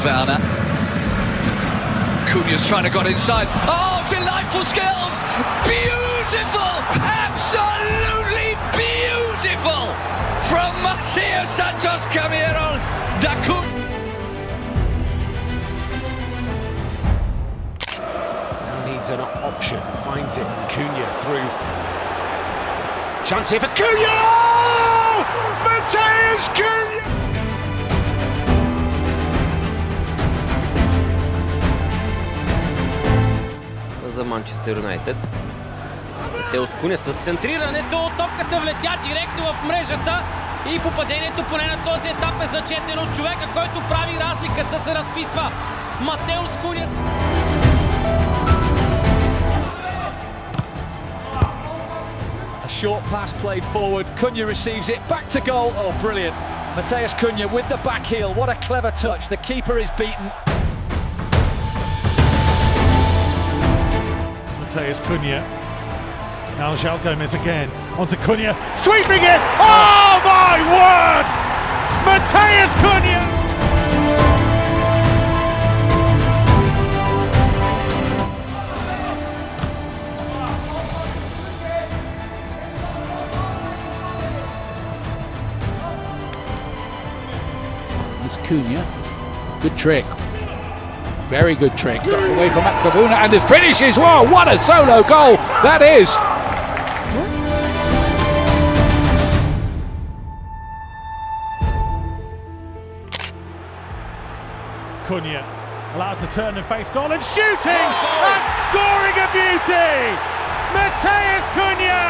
Werner. Cunha's trying to get inside. Oh, delightful skills! Beautiful! Absolutely beautiful! From Matías Santos Camero da Cunha. Now needs an option, finds it, Cunha through. Chance here for Cunha! Oh! Matías Cunha! За Манчестър Юнайтед. Матеус Куня с центрирането, топката влетя директно в мрежата и попадението поне на този етап е зачетено от човека, който прави разликата, се разписва. Матеус Куня. A short pass played forward, Cunha receives it, back to goal, oh brilliant. Matías Cunha with the back heel, what a clever touch, the keeper is beaten. Matías Cunha. Now João Gomes again. Onto Cunha. Sweeping it! Oh my word! Matías Cunha! It's Cunha. Good trick. Very good trick. Got away from Akbavuna and the finish as well. What a solo goal that is. Cunha allowed to turn and face goal and shooting and scoring a beauty. Matías Cunha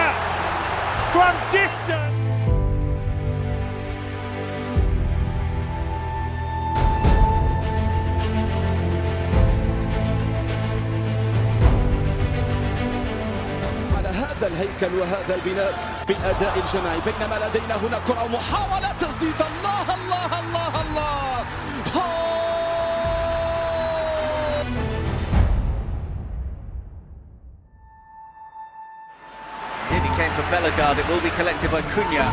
from distance. هذا الهيكل وهذا البناء بالأداء الجماعي بينما لدينا هنا كرة ومحاولة تسديد. الله الله الله الله Nearly came for Bellegarde, it will be collected by Cunha.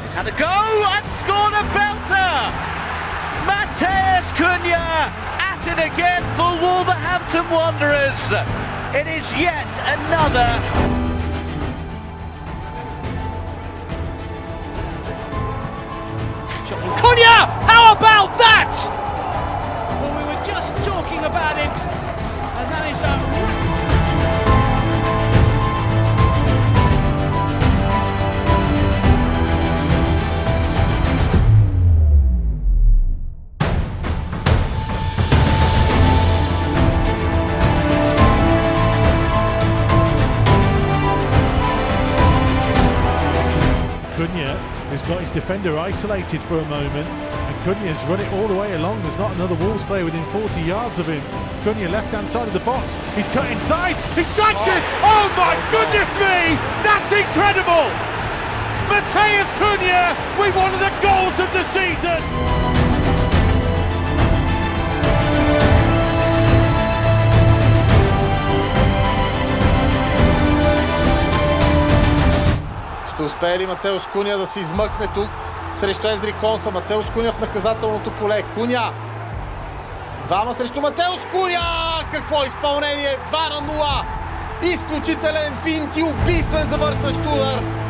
He's had a go and scored a belter! Matías Cunha at it again for Wolverhampton Wanderers. It is yet another. Shot from Cunha! How about that? Well, we were just talking about it, and that is a... Cunha has got his defender isolated for a moment, and Cunha has run it all the way along. There's not another Wolves player within 40 yards of him. Cunha left-hand side of the box. He's cut inside. He strikes it. Oh my goodness me! That's incredible! Matías Cunha with one of the goals of the season. Ще успее ли Матеус Куньа да се измъкне тук срещу Ездри Конса? Матеус Куньа в наказателното поле. Куньа! Двама срещу Матеус Куньа! Какво изпълнение! 2-0! Изключителен финт и убийствен завършващ удар!